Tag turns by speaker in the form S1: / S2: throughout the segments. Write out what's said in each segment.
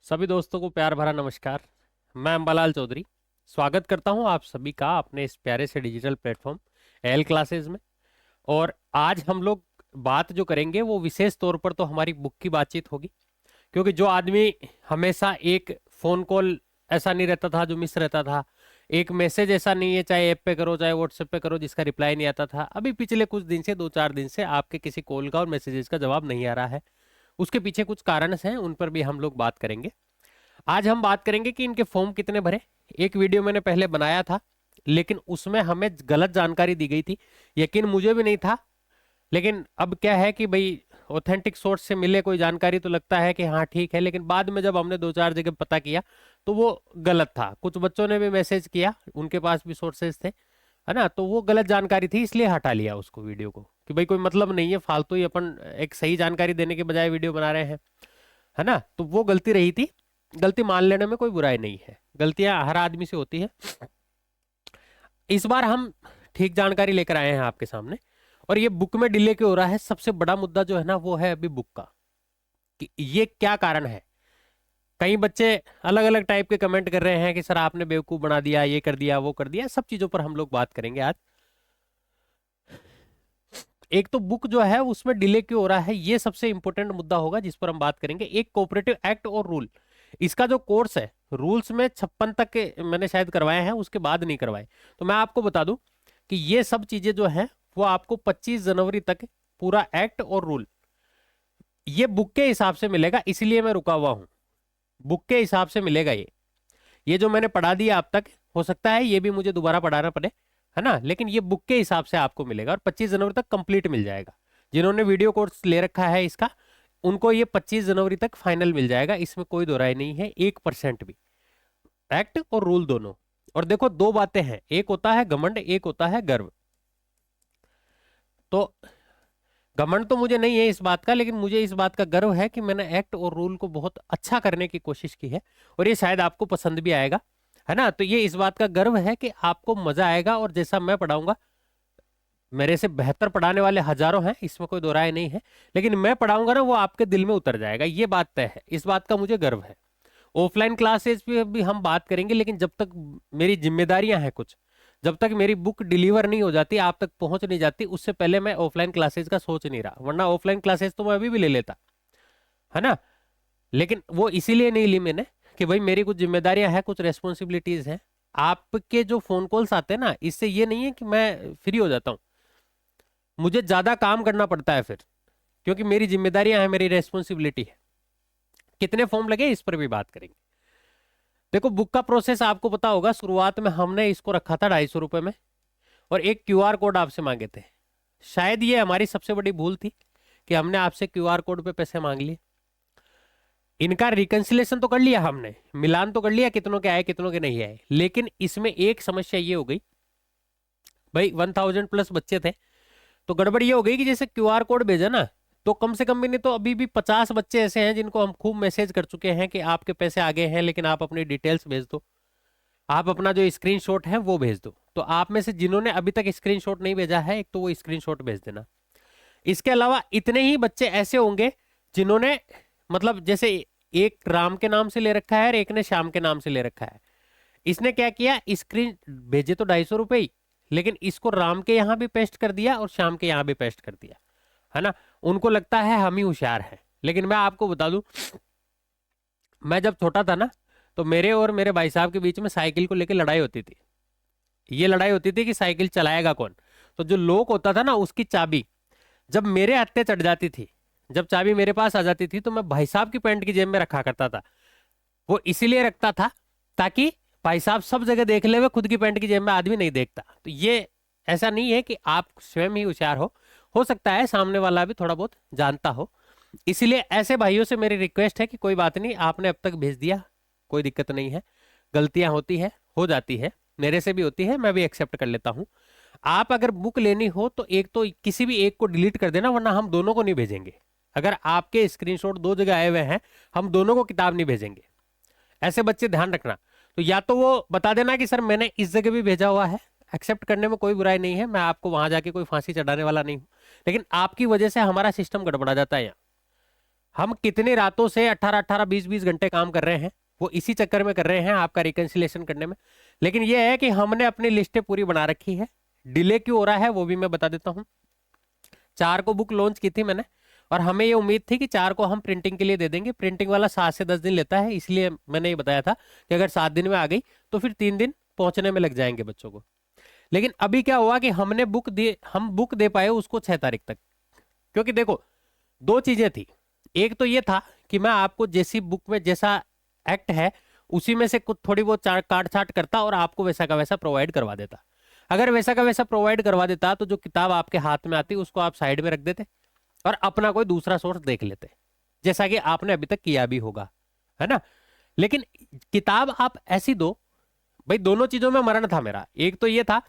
S1: सभी दोस्तों को प्यार भरा नमस्कार। मैं अंबालाल चौधरी स्वागत करता हूं आप सभी का अपने इस प्यारे से डिजिटल प्लेटफॉर्म एल क्लासेस में। और आज हम लोग बात जो करेंगे वो विशेष तौर पर तो हमारी बुक की बातचीत होगी, क्योंकि जो आदमी हमेशा एक फोन कॉल ऐसा नहीं रहता था जो मिस रहता था, एक मैसेज ऐसा नहीं है चाहे ऐप पे करो चाहे व्हाट्सएप पे करो जिसका रिप्लाई नहीं आता था। अभी पिछले कुछ दिन से 2-4 दिन से आपके किसी कॉल का और मैसेजेस का जवाब नहीं आ रहा है। उसके पीछे कुछ कारण हैं, उन पर भी हम लोग बात करेंगे। आज हम बात करेंगे कि इनके फॉर्म कितने भरे। एक वीडियो मैंने पहले बनाया था, लेकिन उसमें हमें गलत जानकारी दी गई थी। यकीन मुझे भी नहीं था, लेकिन अब क्या है कि भाई ऑथेंटिक सोर्स से मिले कोई जानकारी तो लगता है कि हाँ ठीक है, लेकिन बाद में जब हमने 2-4 जगह पता किया तो वो गलत था। कुछ बच्चों ने भी मैसेज किया, उनके पास भी सोर्सेज थे, है ना, तो वो गलत जानकारी थी इसलिए हटा लिया उसको वीडियो को कि भाई कोई मतलब नहीं है, फालतू ही अपन एक सही जानकारी देने के बजाय वीडियो बना रहे हैं, है ना। तो वो गलती रही थी, गलती मान लेने में कोई बुराई नहीं है, गलतियां हर आदमी से होती है। इस बार हम ठीक जानकारी लेकर आए हैं आपके सामने। और ये बुक में डिले क्यों हो रहा है, सबसे बड़ा मुद्दा जो है ना वो है अभी बुक का, कि ये क्या कारण है। कई बच्चे अलग अलग टाइप के कमेंट कर रहे हैं कि सर आपने बेवकूफ बना दिया, ये कर दिया वो कर दिया। सब चीजों पर हम लोग बात करेंगे आज। एक तो बुक जो है उसमें डिले क्यों हो रहा है, ये सबसे इंपॉर्टेंट मुद्दा होगा जिस पर हम बात करेंगे। एक कोऑपरेटिव एक्ट और रूल, इसका जो कोर्स है रूल्स में 56 तक के मैंने शायद करवाए हैं, उसके बाद नहीं करवाए। तो मैं आपको बता दूं कि ये सब चीजें जो है वो आपको 25 जनवरी तक पूरा एक्ट और रूल ये बुक के हिसाब से मिलेगा, इसलिए मैं रुका हुआ हूं। बुक के हिसाब से मिलेगा ये जो मैंने पढ़ा दिया अब तक, हो सकता है ये भी मुझे दोबारा पढ़ाना पड़े, है ना, लेकिन ये बुक के हिसाब से आपको मिलेगा और 25 जनवरी तक कंप्लीट मिल जाएगा। जिन्होंने वीडियो कोर्स ले रखा है इसका, उनको ये 25 जनवरी तक फाइनल मिल जाएगा, इसमें कोई दो राय नहीं है 1% भी। एक्ट और रूल दोनों। और देखो दो बातें हैं, एक होता है घमंड, एक होता है गर्व। तो घमंड तो मुझे नहीं है इस बात का, लेकिन मुझे इस बात का गर्व है कि मैंने एक्ट और रूल को बहुत अच्छा करने की कोशिश की है, और ये शायद आपको पसंद भी आएगा, है ना। तो ये इस बात का गर्व है कि आपको मजा आएगा, और जैसा मैं पढ़ाऊंगा, मेरे से बेहतर पढ़ाने वाले हजारों हैं, इसमें कोई दो राय नहीं है, लेकिन मैं पढ़ाऊंगा ना वो आपके दिल में उतर जाएगा, ये बात तय है, इस बात का मुझे गर्व है। ऑफलाइन क्लासेस पे भी हम बात करेंगे, लेकिन जब तक मेरी जिम्मेदारियां हैं कुछ, जब तक मेरी बुक डिलीवर नहीं हो जाती, आप तक पहुंच नहीं जाती, उससे पहले मैं ऑफलाइन क्लासेस का सोच नहीं रहा। वरना ऑफलाइन क्लासेस तो मैं अभी भी ले लेता, है ना। लेकिन वो इसीलिए नहीं ली मैंने कि भाई मेरी कुछ जिम्मेदारियां हैं, कुछ रेस्पॉन्सिबिलिटीज हैं। आपके जो फोन कॉल्स आते हैं ना, इससे ये नहीं है कि मैं फ्री हो जाता हूँ, मुझे ज्यादा काम करना पड़ता है फिर, क्योंकि मेरी जिम्मेदारियां हैं, मेरी रेस्पॉन्सिबिलिटी है। कितने फॉर्म लगे इस पर भी बात करेंगे। देखो बुक का प्रोसेस आपको पता होगा, शुरुआत में हमने इसको रखा था 250 रुपए में, और एक क्यूआर कोड आपसे मांगे थे। शायद ये हमारी सबसे बड़ी भूल थी कि हमने आपसे क्यूआर कोड पे पैसे मांग लिए। इनका रिकंसिलेशन तो कर लिया हमने, मिलान तो कर लिया कितनों के आए कितनों के नहीं आए, लेकिन इसमें एक समस्या ये हो गई, भाई 1000+ बच्चे थे, तो गड़बड़ ये हो गई कि जैसे क्यूआर कोड भेजा ना, तो कम से कम भी नहीं तो अभी भी 50 बच्चे ऐसे हैं जिनको हम खूब मैसेज कर चुके हैं कि आपके पैसे आ गए हैं, लेकिन आप अपनी डिटेल्स भेज दो, आप अपना जो स्क्रीनशॉट है वो भेज दो। तो आप में से जिन्होंने अभी तक स्क्रीनशॉट नहीं भेजा है, एक तो वो स्क्रीनशॉट भेज देना। इसके अलावा इतने ही बच्चे ऐसे होंगे जिन्होंने, मतलब जैसे एक राम के नाम से ले रखा है और एक ने श्याम के नाम से ले रखा है। इसने क्या किया, स्क्रीन भेजे तो 250 रुपए ही, लेकिन इसको राम के यहाँ भी पेस्ट कर दिया और श्याम के यहाँ भी पेस्ट कर दिया, है ना। उनको लगता है हम ही होशियार हैं, लेकिन मैं आपको बता दूं, मैं जब छोटा था ना, तो मेरे और मेरे भाई साहब के बीच में साइकिल को लेकर लड़ाई होती थी। ये लड़ाई होती थी कि साइकिल चलाएगा कौन। तो जो लोक होता था ना, उसकी चाबी जब मेरे हत्थे चढ़ जाती थी, जब चाबी मेरे पास आ जाती थी, तो मैं भाई साहब की पैंट की जेब में रखा करता था। वो इसीलिए रखता था ताकि भाई साहब सब जगह देख ले, हुए खुद की पैंट की जेब में आदमी नहीं देखता। तो ये ऐसा नहीं है कि आप स्वयं ही होशियार हो सकता है सामने वाला भी थोड़ा बहुत जानता हो। इसीलिए ऐसे भाइयों से मेरी रिक्वेस्ट है कि कोई बात नहीं, आपने अब तक भेज दिया, कोई दिक्कत नहीं है, गलतियां होती है, हो जाती है, मेरे से भी होती है, मैं भी एक्सेप्ट कर लेता हूं। आप अगर बुक लेनी हो तो एक तो किसी भी एक को डिलीट कर देना, वरना हम दोनों को नहीं भेजेंगे। अगर आपके स्क्रीनशॉट दो जगह आए हुए हैं, हम दोनों को किताब नहीं भेजेंगे। ऐसे बच्चे ध्यान रखना। तो या तो वो बता देना कि सर मैंने इस जगह भी भेजा हुआ है, एक्सेप्ट करने में कोई बुराई नहीं है, मैं आपको वहां जाके कोई फांसी चढ़ाने वाला नहीं हूं, लेकिन आपकी वजह से हमारा सिस्टम गड़बड़ा जाता है यहाँ। हम कितनी रातों से 18-18 20-20 घंटे काम कर रहे हैं, वो इसी चक्कर में कर रहे हैं आपका रिकंसिलिएशन करने में। लेकिन ये है कि हमने अपनी लिस्टें पूरी बना रखी है। डिले क्यों हो रहा है वो भी मैं बता देता हूँ। 4 को बुक लॉन्च की थी मैंने, और हमें ये उम्मीद थी कि 4 को हम प्रिंटिंग के लिए दे देंगे। प्रिंटिंग वाला 7 से 10 दिन लेता है, इसलिए मैंने ये बताया था कि अगर 7 दिन में आ गई तो फिर 3 दिन पहुंचने में लग जाएंगे बच्चों को। लेकिन अभी क्या हुआ कि हम बुक दे पाए उसको 6 तारीख तक। क्योंकि देखो, दो चीजें थी। एक तो ये था कि मैं आपको जैसी बुक में जैसा एक्ट है उसी में से कुछ थोड़ी बहुत काट छाट करता और आपको वैसा का वैसा प्रोवाइड करवा देता। अगर वैसा का वैसा प्रोवाइड करवा देता तो जो किताब आपके हाथ में आती उसको आप साइड में रख देते और अपना कोई दूसरा सोर्स देख लेते, जैसा कि आपने अभी तक किया भी होगा, है ना। लेकिन किताब आप ऐसी दो, भाई दोनों चीजों में मरण था मेरा। एक तो ये था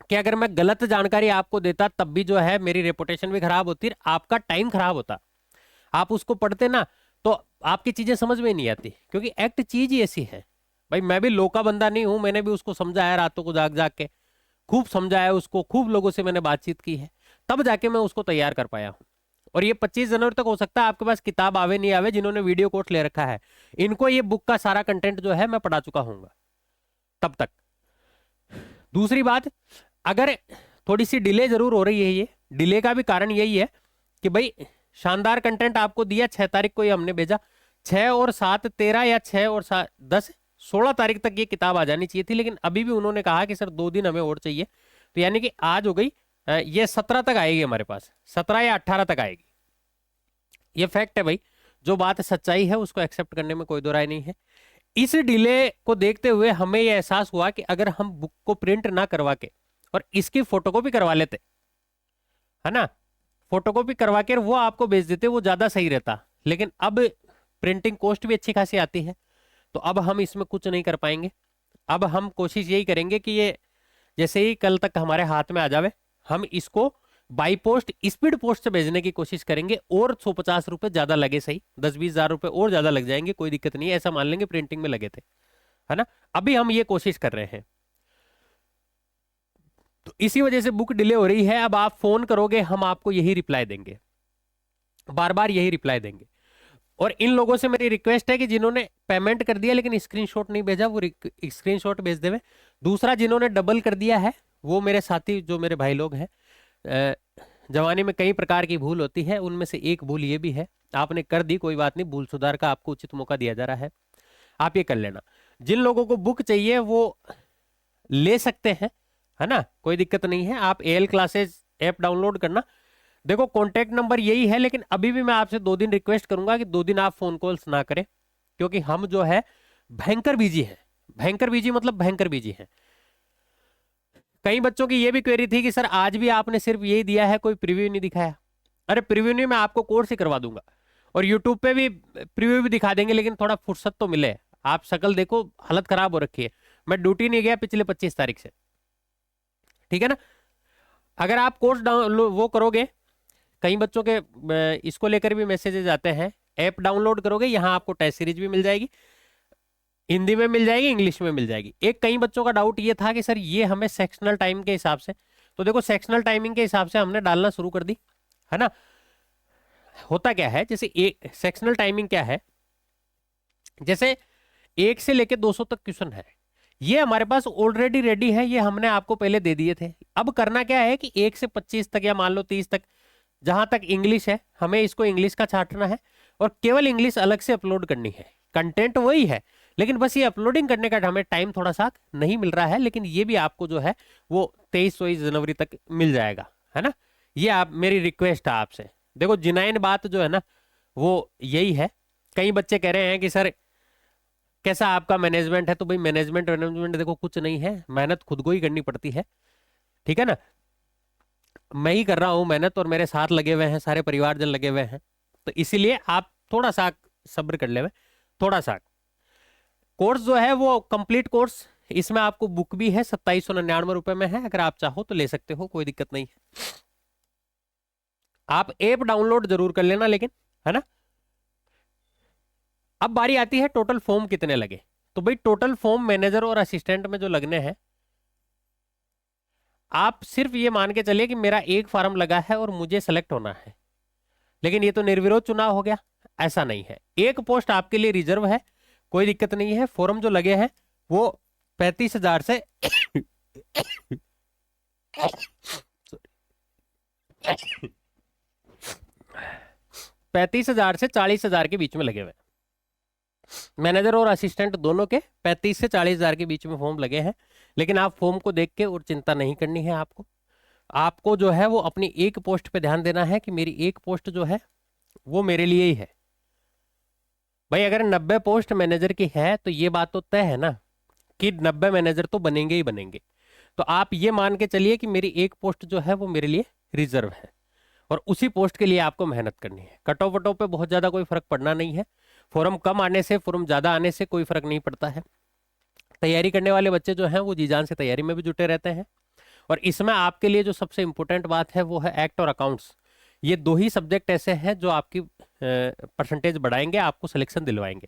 S1: कि अगर मैं गलत जानकारी आपको देता तब भी जो है मेरी रेपुटेशन भी खराब होती, आपका टाइम खराब होता। आप उसको पढ़ते ना तो आपकी चीजें समझ में नहीं आती, क्योंकि एक्ट चीज ही ऐसी है। भाई मैं भी लो का बंदा नहीं हूं, मैंने भी उसको समझाया रातों को जाग जाग के, खूब समझाया उसको, खूब लोगों से मैंने बातचीत की है, तब जाके मैं उसको तैयार कर पाया हूं। और ये 25 जनवरी तक हो सकता है आपके पास किताब आवे नहीं आवे, जिन्होंने वीडियो कोर्स ले रखा है इनको ये बुक का सारा कंटेंट जो है मैं पढ़ा चुका हूँ तब तक। दूसरी बात, अगर थोड़ी सी डिले जरूर हो रही है, ये डिले का भी कारण यही है कि भाई शानदार कंटेंट आपको दिया, 6 तारीख को ये हमने भेजा, 6 और 7 13 या 6 और 7 10 16 तारीख तक ये किताब आ जानी चाहिए थी। लेकिन अभी भी उन्होंने कहा कि सर 2 दिन हमें और चाहिए, तो यानी कि आज हो गई, ये 17 तक आएगी हमारे पास, 17 या 18 तक आएगी। ये फैक्ट है भाई, जो बात सच्चाई है उसको एक्सेप्ट करने में कोई दो राय नहीं है। इस डिले को देखते हुए हमें यह एहसास हुआ कि अगर हम बुक को प्रिंट ना करवा के और इसकी फोटोकॉपी करवा लेते, है ना, फोटोकॉपी करवा के वो आपको भेज देते, वो ज्यादा सही रहता। लेकिन अब प्रिंटिंग कॉस्ट भी अच्छी खासी आती है, तो अब हम इसमें कुछ नहीं कर पाएंगे। अब हम कोशिश यही करेंगे कि ये जैसे ही कल तक हमारे हाथ में आ जावे, हम इसको बाई पोस्ट स्पीड पोस्ट से भेजने की कोशिश करेंगे। और 150 रुपए ज्यादा लगे सही, 10-20 हजार रुपए और ज्यादा लग जाएंगे, कोई दिक्कत नहीं है, ऐसा मान लेंगे प्रिंटिंग में लगे थे, है ना। अभी हम ये कोशिश कर रहे हैं, तो इसी वजह से बुक डिले हो रही है। अब आप फोन करोगे हम आपको यही रिप्लाई देंगे, बार बार यही रिप्लाई देंगे। और इन लोगों से मेरी रिक्वेस्ट है कि जिन्होंने पेमेंट कर दिया लेकिन स्क्रीनशॉट नहीं भेजा, वो स्क्रीनशॉट भेज देवे। दूसरा, जिन्होंने डबल कर दिया है वो मेरे साथी, जो मेरे भाई लोग हैं, जवानी में कई प्रकार की भूल होती है, उनमें से एक भूल ये भी है। आपने कर दी, कोई बात नहीं, भूल सुधार का आपको उचित मौका दिया जा रहा है, आप ये कर लेना। जिन लोगों को बुक चाहिए वो ले सकते हैं, है ना, कोई दिक्कत नहीं है। आप एल क्लासेस ऐप डाउनलोड करना। देखो कॉन्टेक्ट नंबर यही है, लेकिन अभी भी मैं आपसे 2 दिन रिक्वेस्ट करूंगा कि 2 दिन आप फोन कॉल्स ना करें, क्योंकि हम जो है भयंकर बिजी है। भयंकर बिजी मतलब भयंकर बिजी है। कई बच्चों की ये भी क्वेरी थी कि सर आज भी आपने सिर्फ यही दिया है, कोई प्रीव्यू नहीं दिखाया। अरे प्रीव्यू नहीं, मैं आपको कोर्स ही करवा दूंगा और यूट्यूब पे भी प्रीव्यू भी दिखा देंगे, लेकिन थोड़ा फुर्सत तो मिले। आप शक्ल देखो, हालत खराब हो रखी है, मैं ड्यूटी नहीं गया पिछले 25 तारीख से, ठीक है ना। अगर आप कोर्स वो करोगे, कई बच्चों के इसको लेकर भी मैसेजेस आते हैं, ऐप डाउनलोड करोगे, यहाँ आपको टेस्ट सीरीज भी मिल जाएगी, हिंदी में मिल जाएगी, इंग्लिश में मिल जाएगी। एक कई बच्चों का डाउट ये था कि सर ये हमें सेक्शनल टाइम के हिसाब से, तो देखो सेक्शनल टाइमिंग के हिसाब से हमने डालना शुरू कर दी, है ना। होता क्या है, जैसे एक सेक्शनल टाइमिंग क्या है, जैसे 1 से लेके 200 तक क्वेश्चन है, ये हमारे पास ऑलरेडी रेडी है, ये हमने आपको पहले दे दिए थे। अब करना क्या है कि 1 से 25 तक या मान लो 30 तक, जहां तक इंग्लिश है हमें इसको इंग्लिश का छांटना है और केवल इंग्लिश अलग से अपलोड करनी है। कंटेंट वही है, लेकिन बस ये अपलोडिंग करने का हमें टाइम थोड़ा सा नहीं मिल रहा है, लेकिन ये भी आपको जो है वो 23-24 जनवरी तक मिल जाएगा, है ना। ये आप, मेरी रिक्वेस्ट है आपसे। देखो जिनाइन बात जो है ना वो यही है। कई बच्चे कह रहे हैं कि सर कैसा आपका मैनेजमेंट है, तो भाई मैनेजमेंट मैनेजमेंट देखो कुछ नहीं है, मेहनत खुद को ही करनी पड़ती है, ठीक है ना। मैं ही कर रहा हूं मेहनत और मेरे साथ लगे हुए हैं सारे परिवारजन लगे हुए हैं, तो इसीलिए आप थोड़ा सा सब्र कर ले, थोड़ा सा। कोर्स जो है वो कंप्लीट कोर्स, इसमें आपको बुक भी है, 2799 रुपए में है, अगर आप चाहो तो ले सकते हो, कोई दिक्कत नहीं है। आप ऐप डाउनलोड जरूर कर लेना लेकिन, है ना। अब बारी आती है टोटल फॉर्म कितने लगे, तो भाई टोटल फॉर्म मैनेजर और असिस्टेंट में जो लगने हैं, आप सिर्फ ये मान के चलिए कि मेरा एक फॉर्म लगा है और मुझे सेलेक्ट होना है, लेकिन ये तो निर्विरोध चुनाव हो गया। ऐसा नहीं है, एक पोस्ट आपके लिए रिजर्व है, कोई दिक्कत नहीं है। फॉर्म जो लगे हैं वो 35,000 से 35,000 से 40,000 के बीच में लगे हुए हैं। मैनेजर और असिस्टेंट दोनों के 35 से 40,000 के बीच में फॉर्म लगे हैं। लेकिन आप फॉर्म को देख के और चिंता नहीं करनी है आपको। आपको जो है वो अपनी एक पोस्ट पे ध्यान देना है कि मेरी एक पोस्ट जो है वो मेरे लिए ही है। भाई अगर 90 पोस्ट मैनेजर की है तो ये बात तो तय है ना कि 90 मैनेजर तो बनेंगे ही बनेंगे। तो आप ये मान के चलिए कि मेरी एक पोस्ट जो है वो मेरे लिए रिजर्व है और उसी पोस्ट के लिए आपको मेहनत करनी है। कट ऑफ वट ऑफ पे बहुत ज्यादा कोई फर्क पड़ना नहीं है। फॉर्म कम आने से, फॉर्म ज्यादा आने से कोई फर्क नहीं पड़ता है। तैयारी करने वाले बच्चे जो हैं वो जी जान से तैयारी में भी जुटे रहते हैं। और इसमें आपके लिए जो सबसे इंपॉर्टेंट बात है वो है एक्ट और अकाउंट्स। ये दो ही सब्जेक्ट ऐसे हैं जो आपकी परसेंटेज बढ़ाएंगे, आपको सिलेक्शन दिलवाएंगे।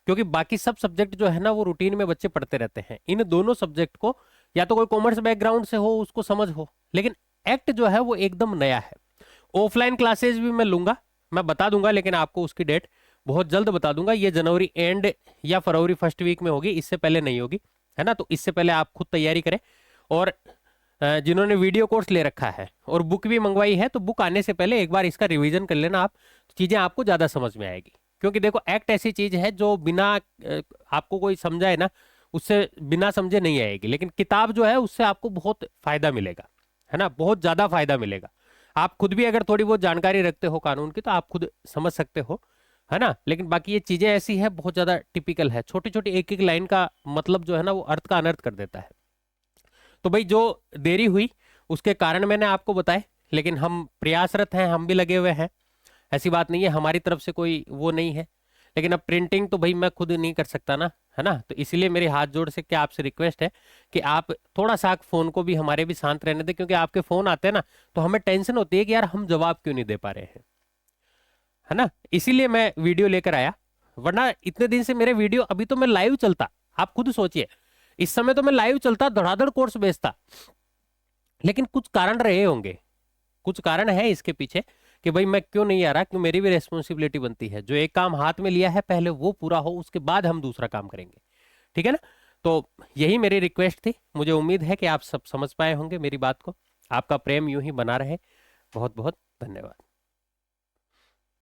S1: क्योंकि बाकी सब सब्जेक्ट जो है ना वो रूटीन में बच्चे पढ़ते रहते हैं। इन दोनों सब्जेक्ट को या तो कोई कॉमर्स बैकग्राउंड से हो उसको समझ हो, लेकिन एक्ट जो है वो एकदम नया है। ऑफलाइन क्लासेस भी मैं लूंगा, मैं बता दूंगा, लेकिन आपको उसकी डेट बहुत जल्द बता दूंगा। ये जनवरी एंड या फरवरी फर्स्ट वीक में होगी, इससे पहले नहीं होगी, है ना। तो इससे पहले आप खुद तैयारी करें। और जिन्होंने वीडियो कोर्स ले रखा है और बुक भी मंगवाई है, तो बुक आने से पहले एक बार इसका रिवीजन कर लेना आप, चीजें आपको ज्यादा समझ में आएगी। क्योंकि देखो एक्ट ऐसी चीज है जो बिना आपको कोई समझाए ना, उससे बिना समझे नहीं आएगी। लेकिन किताब जो है उससे आपको बहुत फायदा मिलेगा, है ना, बहुत ज्यादा फायदा मिलेगा। आप खुद भी अगर थोड़ी बहुत जानकारी रखते हो कानून की तो आप खुद समझ सकते हो, है ना। लेकिन बाकी ये चीजें ऐसी है, बहुत ज्यादा टिपिकल है, छोटी छोटी एक एक लाइन का मतलब जो है ना वो अर्थ का अनर्थ कर देता है। तो भाई जो देरी हुई उसके कारण मैंने आपको बताए, लेकिन हम प्रयासरत हैं, हम भी लगे हुए हैं। ऐसी बात नहीं है, हमारी तरफ से कोई वो नहीं है। लेकिन अब प्रिंटिंग तो भाई मैं खुद नहीं कर सकता ना, है ना। तो इसीलिए मेरे हाथ जोड़ से क्या आपसे रिक्वेस्ट है कि आप थोड़ा सा फोन को भी हमारे भी शांत रहने दें। क्योंकि आपके फोन आते हैं ना तो हमें टेंशन होती है कि यार हम जवाब क्यों नहीं दे पा रहे हैं, है ना। इसीलिए मैं वीडियो लेकर आया, वरना इतने दिन से मेरे वीडियो, अभी तो मैं लाइव चलता, आप खुद सोचिए, इस समय तो मैं लाइव चलता, धड़ाधड़ कोर्स बेचता। लेकिन कुछ कारण रहे होंगे, कुछ कारण है इसके पीछे कि भाई मैं क्यों नहीं आ रहा, क्यों, मेरी भी रेस्पॉन्सिबिलिटी बनती है। जो एक काम हाथ में लिया है पहले वो पूरा हो, उसके बाद हम दूसरा काम करेंगे, ठीक है ना। तो यही मेरी रिक्वेस्ट थी। मुझे उम्मीद है कि आप सब समझ पाए होंगे मेरी बात को। आपका प्रेम यूं ही बना रहे। बहुत बहुत धन्यवाद।